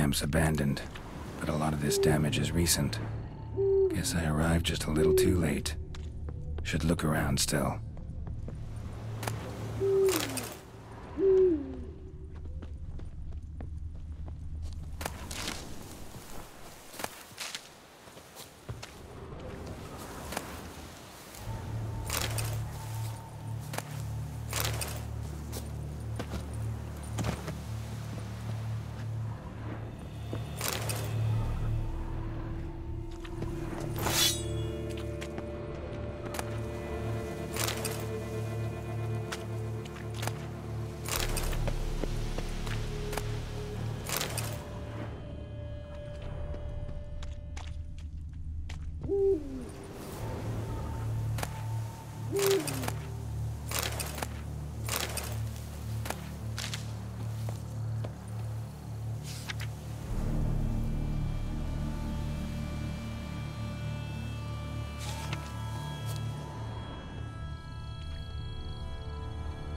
camp's abandoned, but a lot of this damage is recent. Guess I arrived just a little too late. Should look around still.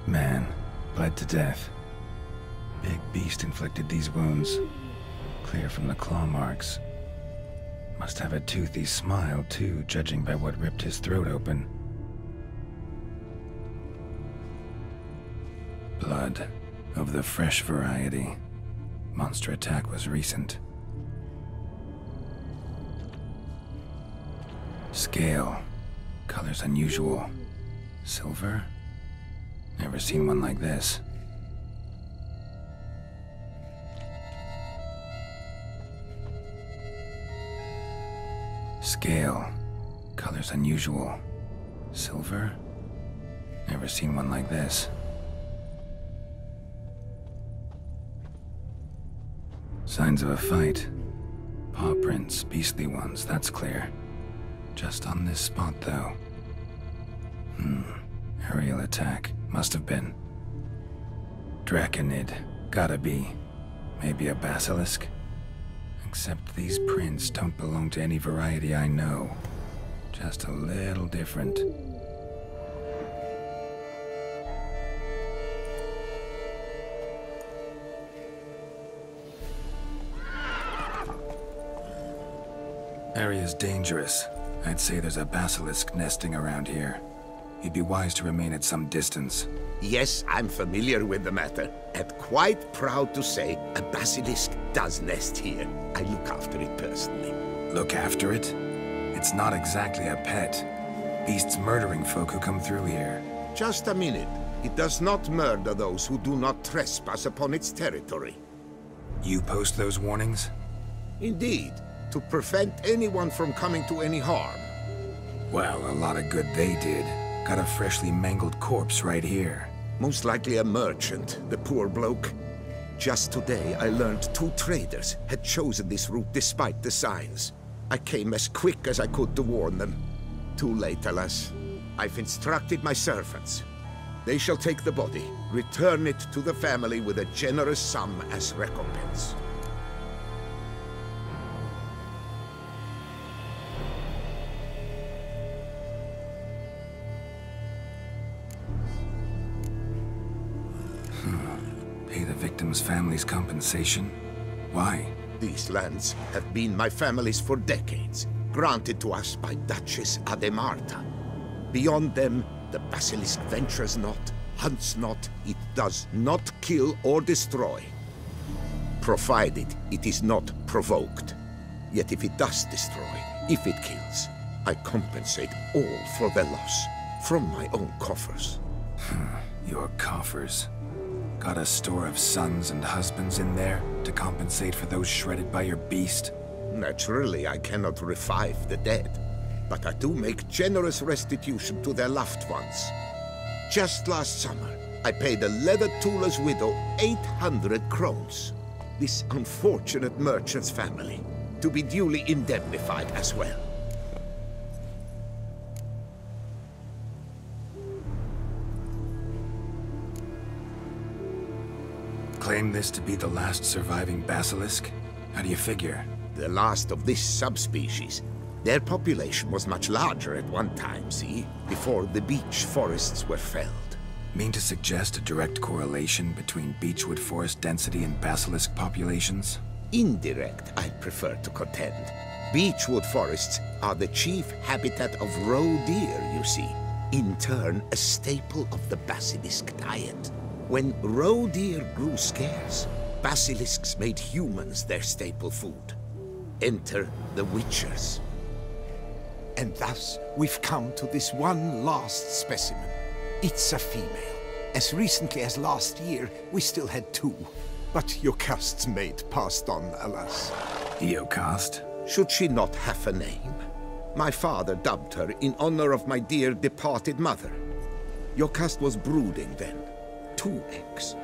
Man, bled to death. Big beast inflicted these wounds. Clear from the claw marks. Must have a toothy smile, too, judging by what ripped his throat open. Blood. Of the fresh variety. Monster attack was recent. Scale. Colors unusual. Silver? Never seen one like this. Scale. Colors unusual. Silver? Never seen one like this. Signs of a fight. Paw prints, beastly ones, that's clear. Just on this spot, though. Aerial attack. Must have been. Draconid. Gotta be. Maybe a basilisk? Except these prints don't belong to any variety I know. Just a little different. Area's dangerous. I'd say there's a basilisk nesting around here. You'd be wise to remain at some distance. Yes, I'm familiar with the matter, and quite proud to say a basilisk does nest here. I look after it personally. Look after it? It's not exactly a pet. Beasts murdering folk who come through here. Just a minute. It does not murder those who do not trespass upon its territory. You post those warnings? Indeed, to prevent anyone from coming to any harm. Well, a lot of good they did. Got a freshly mangled corpse right here. Most likely a merchant, the poor bloke. Just today, I learned 2 traders had chosen this route despite the signs. I came as quick as I could to warn them. Too late, alas. I've instructed my servants. They shall take the body, return it to the family with a generous sum as recompense. Pay the victim's family's compensation? Why? These lands have been my family's for decades, granted to us by Duchess Ademarta. Beyond them, the basilisk ventures not, hunts not, it does not kill or destroy. Provided it is not provoked. Yet if it does destroy, if it kills, I compensate all for the loss, from my own coffers. Your coffers. Got a store of sons and husbands in there to compensate for those shredded by your beast? Naturally, I cannot revive the dead, but I do make generous restitution to their loved ones. Just last summer, I paid a leather tooler's widow 800 crowns. This unfortunate merchant's family, to be duly indemnified as well. Claim this to be the last surviving basilisk? How do you figure? The last of this subspecies. Their population was much larger at one time, see? Before the beech forests were felled. Mean to suggest a direct correlation between beechwood forest density and basilisk populations? Indirect, I prefer to contend. Beechwood forests are the chief habitat of roe deer, you see. In turn, a staple of the basilisk diet. When roe deer grew scarce, basilisks made humans their staple food. Enter the witchers. And thus, we've come to this one last specimen. It's a female. As recently as last year, we still had 2. But Jocast's mate passed on, alas. Jocast? Should she not have a name? My father dubbed her in honor of my dear departed mother. Jocast was brooding then. 2 eggs.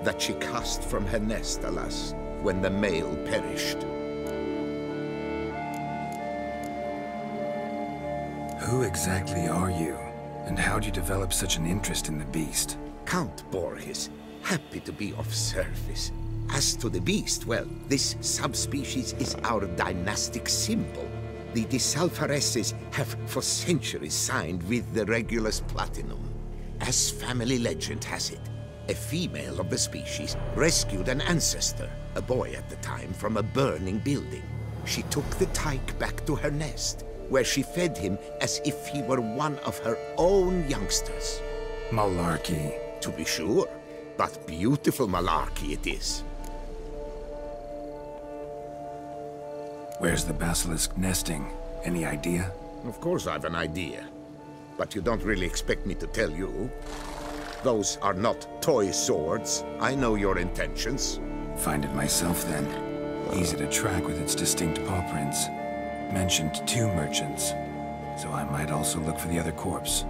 That she cast from her nest, alas, when the male perished. Who exactly are you? And how'd you develop such an interest in the beast? Count Borges, happy to be of service. As to the beast, well, this subspecies is our dynastic symbol. The Disalfareses have for centuries signed with the Regulus Platinum. As family legend has it, a female of the species rescued an ancestor, a boy at the time, from a burning building. She took the tyke back to her nest, where she fed him as if he were one of her own youngsters. Malarkey. To be sure, but beautiful malarkey it is. Where's the basilisk nesting? Any idea? Of course I've an idea, but you don't really expect me to tell you. Those are not toy swords. I know your intentions. Find it myself then. Easy to track with its distinct paw prints. Mentioned 2 merchants, so I might also look for the other corpse.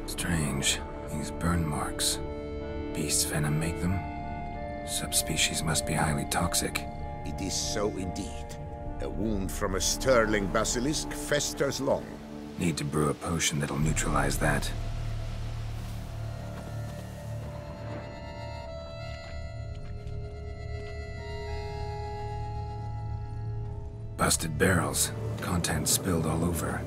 Strange. These burn marks. Beast's venom make them? Subspecies must be highly toxic. It is so indeed. A wound from a sterling basilisk festers long. Need to brew a potion that'll neutralize that. Busted barrels. Contents spilled all over.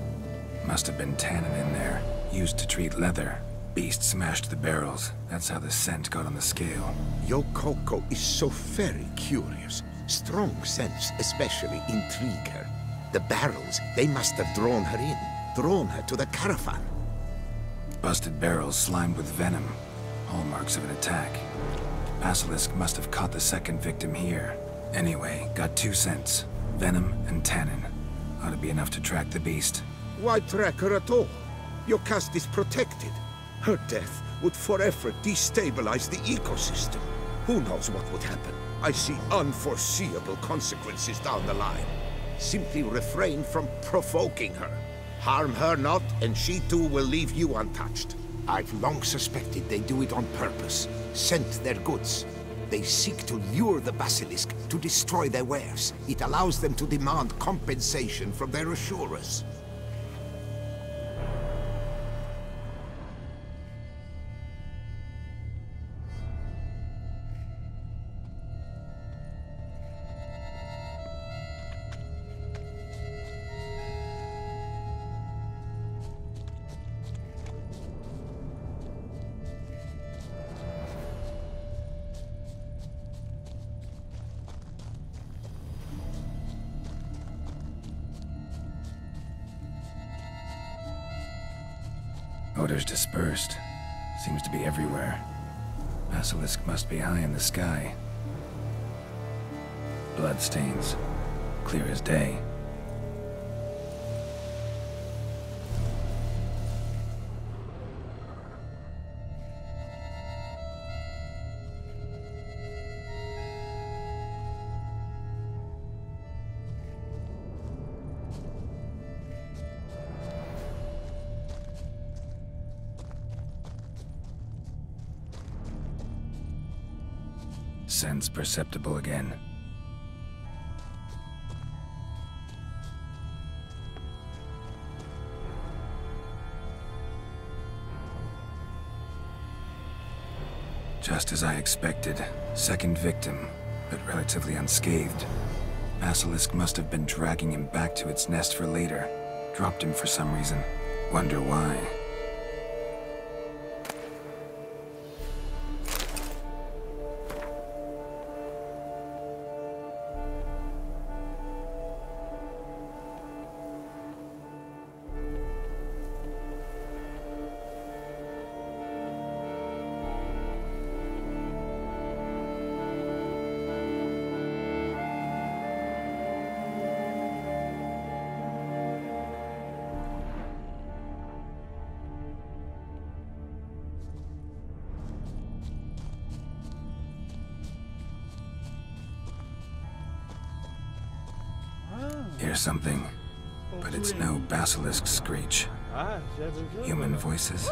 Must have been tannin in there. Used to treat leather. Beast smashed the barrels. That's how the scent got on the scale. Yokoko is so very curious. Strong scents especially intrigue her. The barrels, they must have drawn her in. Drawn her to the caravan. Busted barrels slimed with venom. Hallmarks of an attack. Basilisk must have caught the second victim here. Anyway, got 2 scents. Venom and tannin. Ought to be enough to track the beast. Why track her at all? Your caste is protected. Her death would forever destabilize the ecosystem. Who knows what would happen? I see unforeseeable consequences down the line. Simply refrain from provoking her. Harm her not, and she too will leave you untouched. I've long suspected they do it on purpose. Scent their goods. They seek to lure the basilisk to destroy their wares. It allows them to demand compensation from their assurers. Odors dispersed. Seems to be everywhere. Basilisk must be high in the sky. Bloodstains. Clear as day. sense perceptible again. Just as I expected, second victim, but relatively unscathed. Basilisk must have been dragging him back to its nest for later. Dropped him for some reason. Wonder why. Hear something, but it's no basilisk screech. Human voices.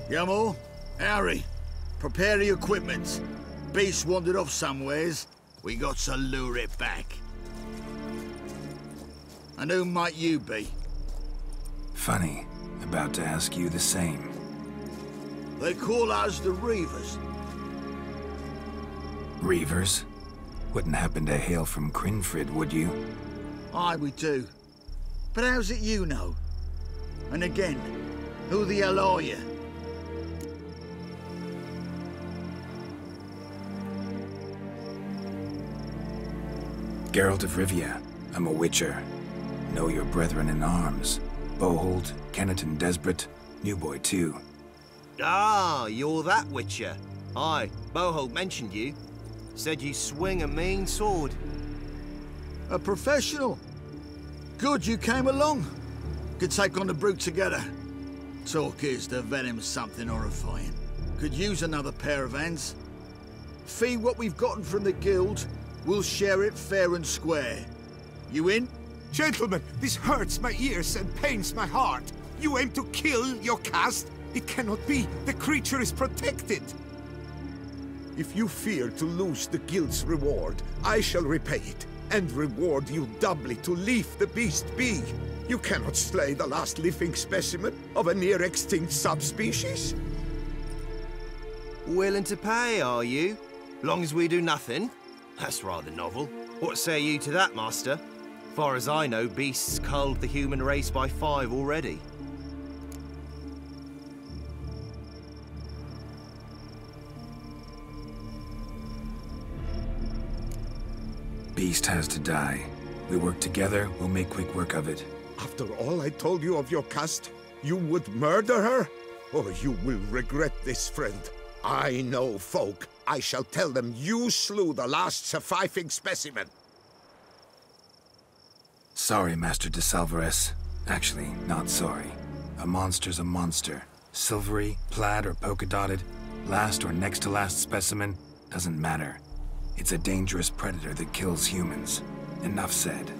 Yamo, Harry, prepare the equipment. Beast wandered off somewheres. We got to lure it back. And who might you be? Funny. About to ask you the same. They call us the Reavers. Reavers? Wouldn't happen to hail from Crinfrid, would you? Aye, we do. But how's it you know? And again, who the hell are you? Geralt of Rivia. I'm a witcher. Know your brethren in arms. Bohold, Kennet and Desperate, new boy too. Ah, you're that witcher. Aye, Bohold mentioned you. Said you swing a mean sword. A professional. Good you came along. Could take on the brute together. Talk is the venom's something horrifying. Could use another pair of hands. Fee what we've gotten from the guild, we'll share it fair and square. You in? Gentlemen, this hurts my ears and pains my heart. You aim to kill your caste? It cannot be. The creature is protected. If you fear to lose the guild's reward, I shall repay it, and reward you doubly to leave the beast be. You cannot slay the last living specimen of a near-extinct subspecies. Willing to pay, are you? Long as we do nothing? That's rather novel. What say you to that, master? Far as I know, beasts culled the human race by 5 already. Beast has to die. We work together, we'll make quick work of it. After all I told you of your caste, you would murder her? Or you will regret this, friend. I know folk. I shall tell them you slew the last surviving specimen. Sorry, Master de Salvarez. Actually, not sorry. A monster's a monster. Silvery, plaid, or polka-dotted, last or next to last specimen, doesn't matter. It's a dangerous predator that kills humans. Enough said.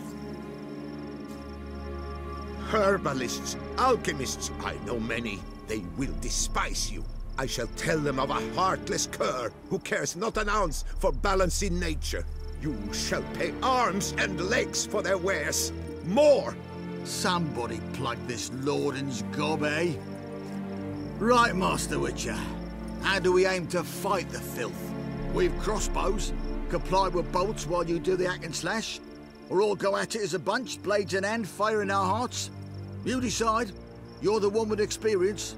Herbalists, alchemists, I know many. They will despise you. I shall tell them of a heartless cur who cares not an ounce for balance in nature. You shall pay arms and legs for their wares. More! Somebody plug this Lorden's gob, eh? Right, Master Witcher. How do we aim to fight the filth? We've crossbows. Comply with bolts while you do the hack and slash? Or all go at it as a bunch, blades in hand, fire in our hearts? You decide. You're the one with experience.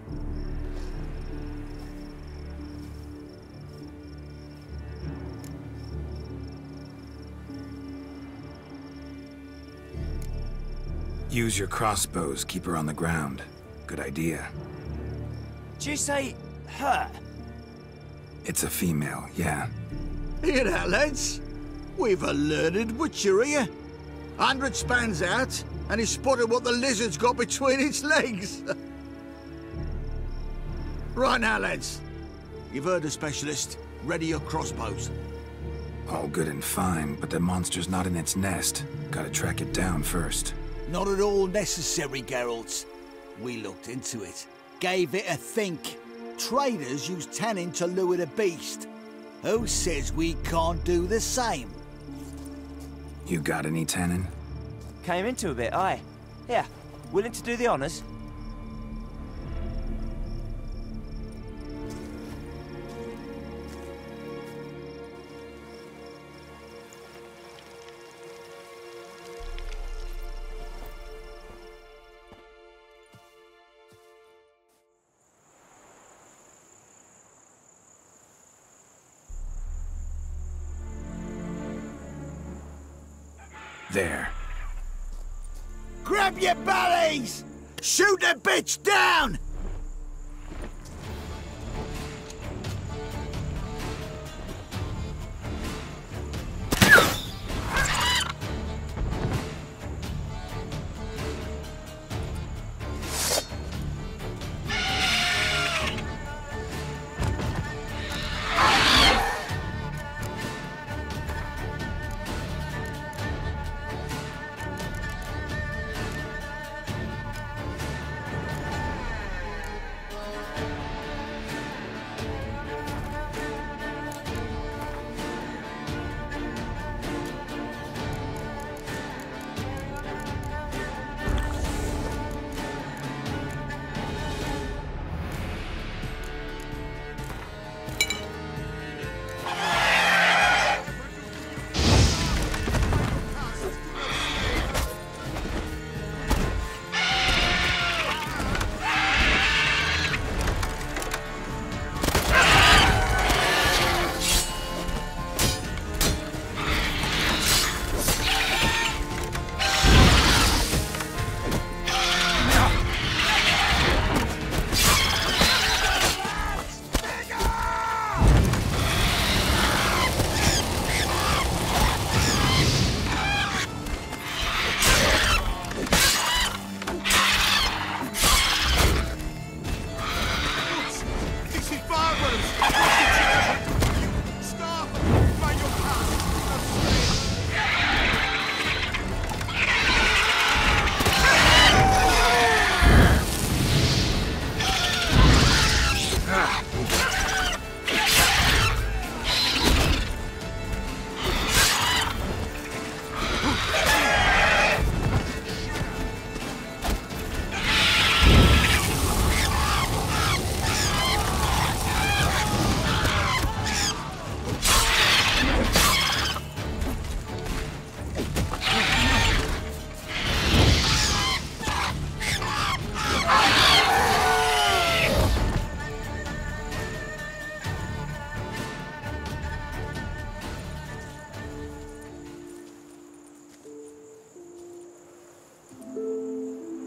Use your crossbows, keep her on the ground. Good idea. Did you say her? It's a female, yeah. Hear that, lads? We've a learned witcher here. 100 spans out, and he spotted what the lizard's got between its legs. Right now, lads. You've heard the specialist. Ready your crossbows. All good and fine, but the monster's not in its nest. Gotta track it down first. Not at all necessary, Geralt. We looked into it. Gave it a think. Traders use tannin to lure the beast. Who says we can't do the same? You got any tannin? Came into a bit, aye. Here, willing to do the honours? There. Grab your bellies! Shoot the bitch down!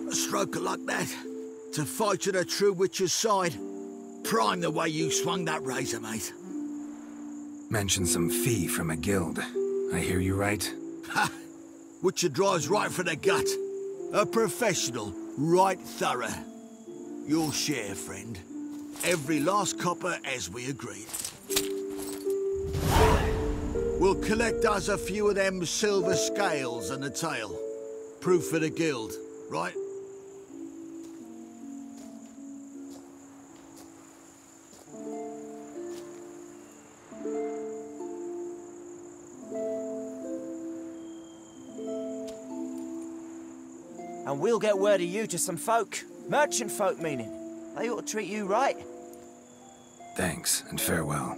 A stroke like that. To fight at a true witcher's side. Prime the way you swung that razor, mate. Mentioned some fee from a guild. I hear you right? Ha! Witcher drives right for the gut. A professional, right thorough. Your share, friend. Every last copper as we agreed. We'll collect us a few of them silver scales and a tail. Proof for the guild, right? And we'll get word of you to some folk. Merchant folk, meaning. They ought to treat you right. Thanks, and farewell.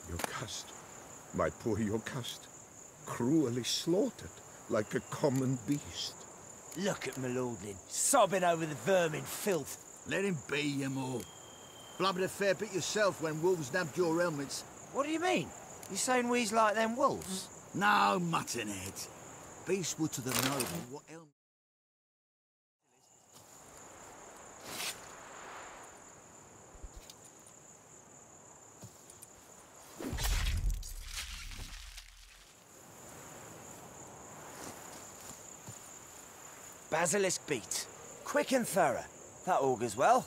Yocast, my poor Yocast, cruelly slaughtered like a common beast. Look at Malordlin, sobbing over the vermin filth. Let him be, you more. Blubbered a fair bit yourself when wolves nabbed your helmets. What do you mean? You saying we's like them wolves? No, muttonhead. Beast would to the noble what else? Basilisk beat. Quick and thorough. That augurs well.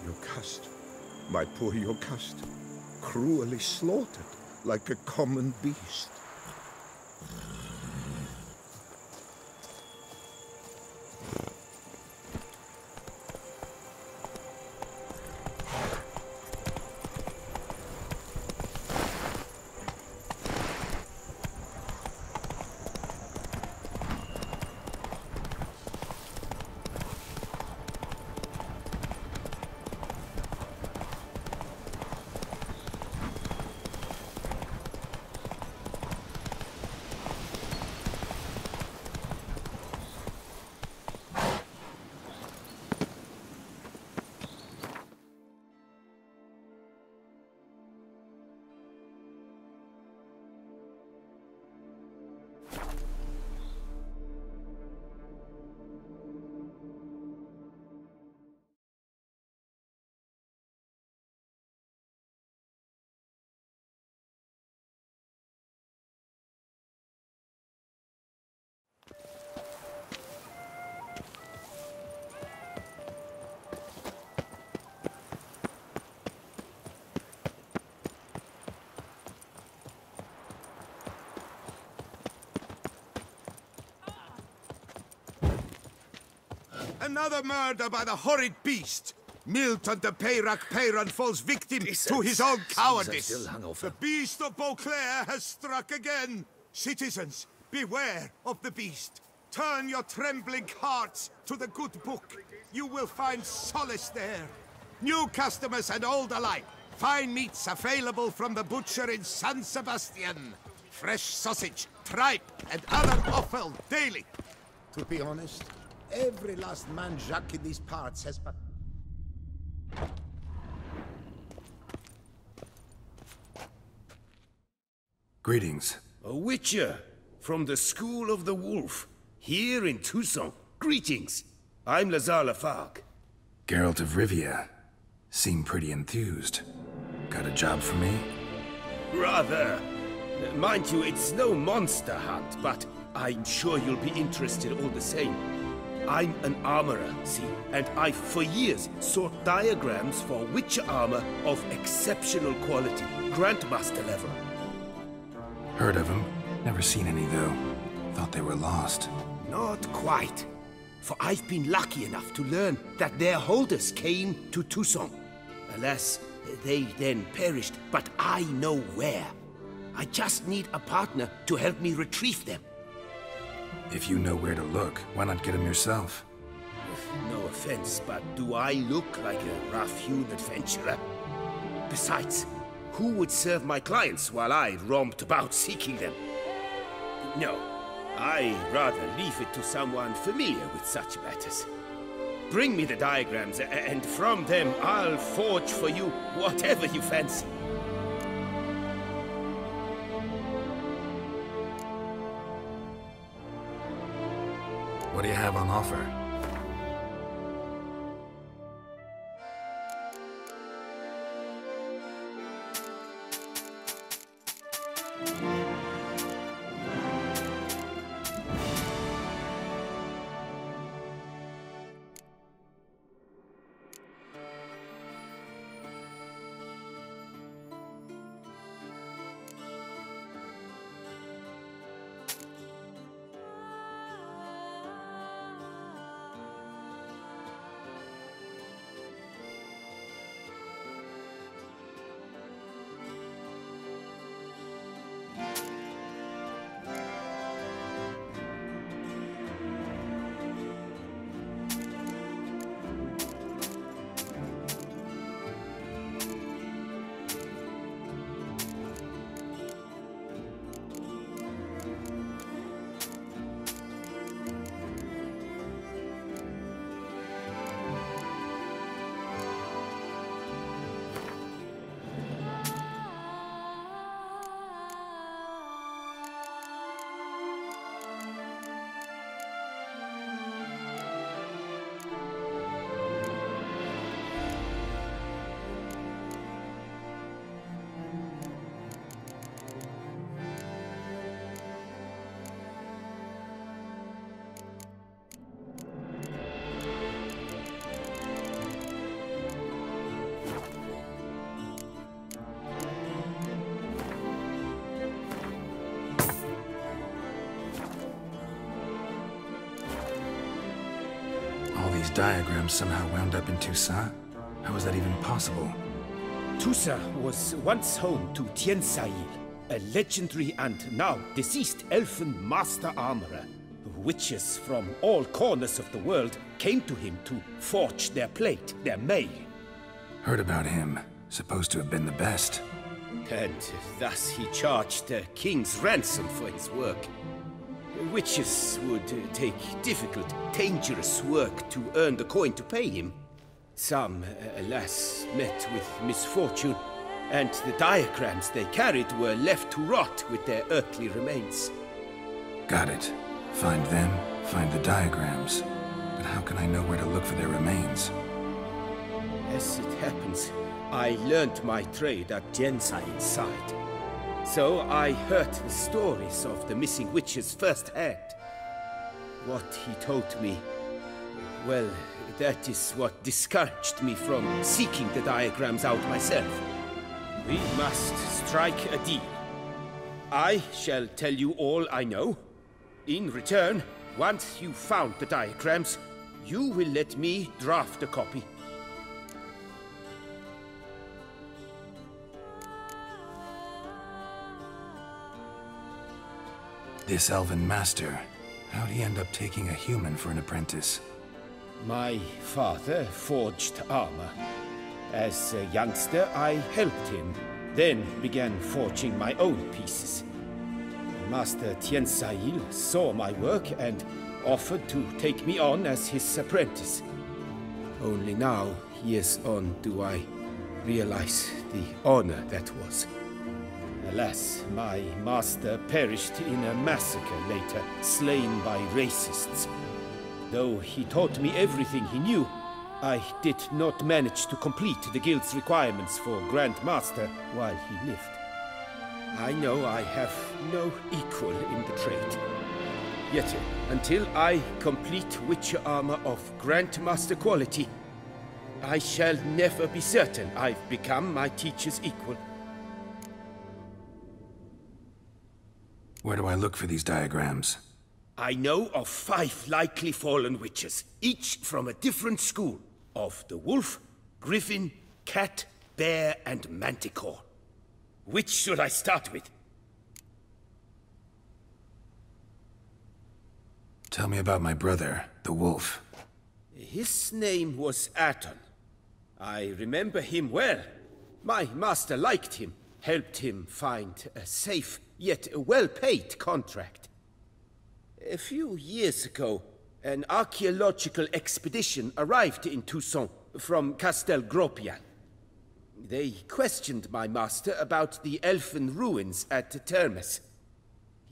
Yocast, my poor Yocast, cruelly slaughtered like a common beast. Another murder by the horrid beast! Milton de Peyran falls victim to his own cowardice. The beast of Beauclair has struck again. Citizens, beware of the beast. Turn your trembling hearts to the good book. You will find solace there. New customers and old alike. Fine meats available from the butcher in San Sebastian. Fresh sausage, tripe, and other offal daily. To be honest, every last man Jacques in these parts has but... Greetings. A witcher from the School of the Wolf, here in Tucson. Greetings. I'm Lazar Lafargue. Geralt of Rivia. Seem pretty enthused. Got a job for me? Rather. Mind you, it's no monster hunt, but I'm sure you'll be interested all the same. I'm an armorer, see, and I've for years sought diagrams for witcher armor of exceptional quality, Grandmaster level. Heard of them. Never seen any, though. Thought they were lost. Not quite. For I've been lucky enough to learn that their holders came to Tucson. Alas, they then perished, but I know where. I just need a partner to help me retrieve them. If you know where to look, why not get them yourself? No offense, but do I look like a rough-hewn adventurer? Besides, who would serve my clients while I romped about seeking them? No, I rather leave it to someone familiar with such matters. Bring me the diagrams, and from them I'll forge for you whatever you fancy. What do you have on offer? These diagrams somehow wound up in Toussaint? How was that even possible? Toussaint was once home to Tiensail, a legendary and now deceased elfin master armorer. Witches from all corners of the world came to him to forge their plate, their mail. Heard about him. Supposed to have been the best. And thus he charged the king's ransom for his work. Witches would take difficult, dangerous work to earn the coin to pay him. Some, alas, met with misfortune, and the diagrams they carried were left to rot with their earthly remains. Got it. Find them, find the diagrams. But how can I know where to look for their remains? As it happens, I learned my trade at Jensail's side. So I heard the stories of the missing witches firsthand. What he told me, well, that is what discouraged me from seeking the diagrams out myself. We must strike a deal. I shall tell you all I know. In return, once you've found the diagrams, you will let me draft a copy. This elven master, how'd he end up taking a human for an apprentice? My father forged armor. As a youngster, I helped him, then began forging my own pieces. Master Tiensail saw my work and offered to take me on as his apprentice. Only now, years on, do I realize the honor that was. Alas, my master perished in a massacre later, slain by racists. Though he taught me everything he knew, I did not manage to complete the guild's requirements for Grand Master while he lived. I know I have no equal in the trade. Yet, until I complete Witcher armor of Grandmaster quality, I shall never be certain I've become my teacher's equal. Where do I look for these diagrams? I know of 5 likely fallen witches, each from a different school of the wolf, griffin, cat, bear, and manticore. Which should I start with? Tell me about my brother, the wolf. His name was Aton. I remember him well. My master liked him, helped him find a safe, yet well-paid contract. A few years ago, an archaeological expedition arrived in Toussaint from Castel Gropian. They questioned my master about the elfin ruins at Termes.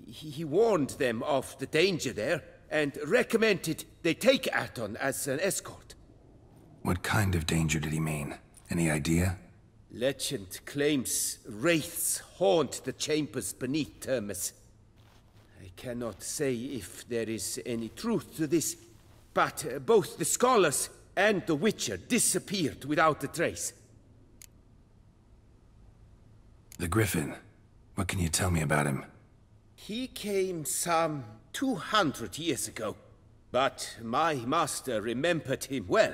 He warned them of the danger there and recommended they take Aton as an escort. What kind of danger did he mean? Any idea? Legend claims wraiths haunt the chambers beneath Termes. I cannot say if there is any truth to this, but both the scholars and the Witcher disappeared without a trace. The Griffin. What can you tell me about him? He came some 200 years ago, but my master remembered him well.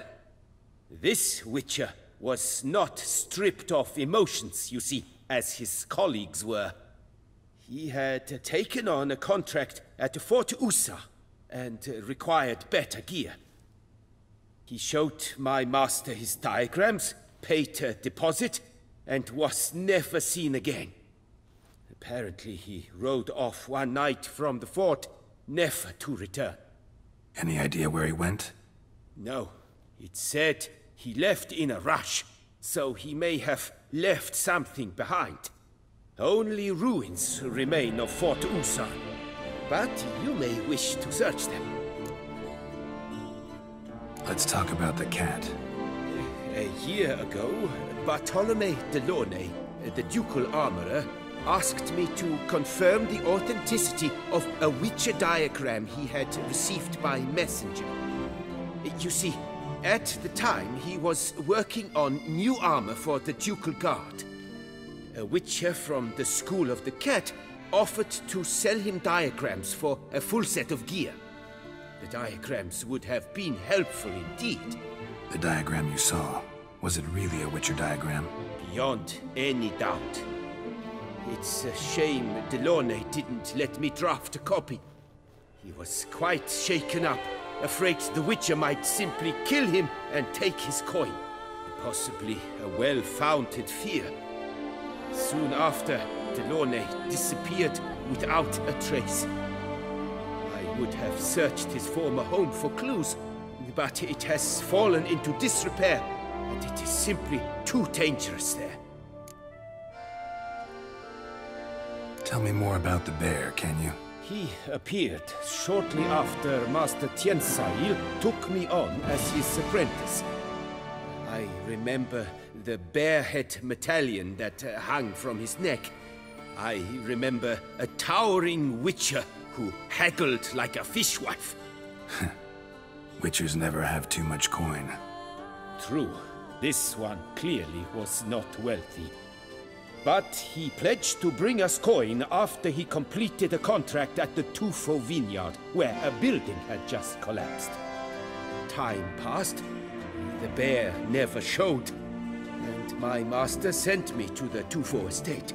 This Witcher was not stripped of emotions, you see, as his colleagues were. He had taken on a contract at Fort Usa and required better gear. He showed my master his diagrams, paid a deposit, and was never seen again. Apparently he rode off one night from the fort, never to return. Any idea where he went? No. It said he left in a rush, so he may have left something behind. Only ruins remain of Fort Usa, but you may wish to search them. Let's talk about the cat. A year ago, Bartolome de Launay, the ducal armorer, asked me to confirm the authenticity of a Witcher diagram he had received by messenger. You see, at the time he was working on new armor for the ducal guard. A Witcher from the School of the Cat offered to sell him diagrams for a full set of gear. The diagrams would have been helpful indeed. The diagram you saw, was it really a Witcher diagram? Beyond any doubt. It's a shame Delaunay didn't let me draft a copy. He was quite shaken up, afraid the Witcher might simply kill him and take his coin. Possibly a well-founded fear. Soon after, Delaunay disappeared without a trace. I would have searched his former home for clues, but it has fallen into disrepair, and it is simply too dangerous there. Tell me more about the bear, can you? He appeared shortly after Master Tiensail took me on as his apprentice. I remember the bear-head medallion that hung from his neck. I remember a towering Witcher who haggled like a fishwife. Witchers never have too much coin. True, this one clearly was not wealthy. But he pledged to bring us coin after he completed a contract at the Tufo vineyard, where a building had just collapsed. Time passed, the bear never showed, and my master sent me to the Tufo estate.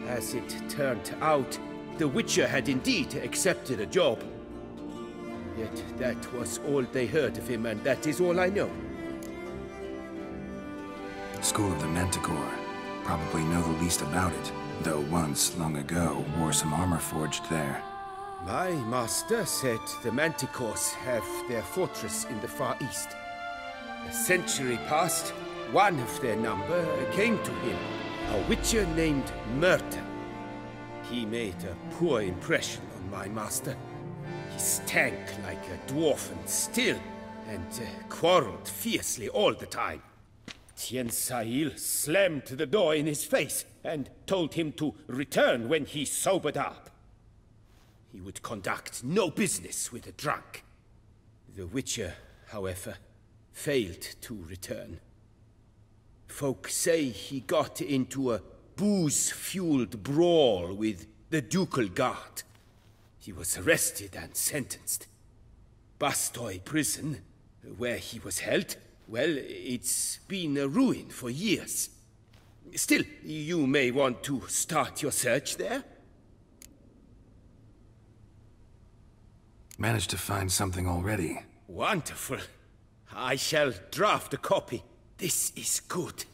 As it turned out, the Witcher had indeed accepted a job. Yet that was all they heard of him, and that is all I know. School of the Manticore. Probably know the least about it, though once, long ago, wore some armor forged there. My master said the Manticores have their fortress in the Far East. A century past, one of their number came to him, a Witcher named Merton. He made a poor impression on my master. He stank like a dwarfen still, and quarreled fiercely all the time. Tiensail slammed the door in his face and told him to return when he sobered up. He would conduct no business with a drunk. The Witcher, however, failed to return. Folk say he got into a booze-fueled brawl with the ducal guard. He was arrested and sentenced. Bastoy prison, where he was held, well, it's been a ruin for years. Still, you may want to start your search there. Managed to find something already. Wonderful. I shall draft a copy. This is good.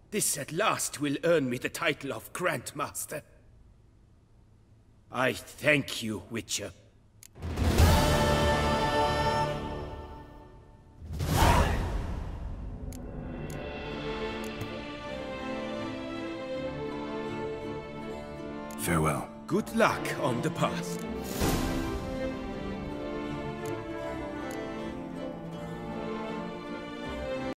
This at last will earn me the title of Grandmaster. I thank you, Witcher. Farewell. Good luck on the path.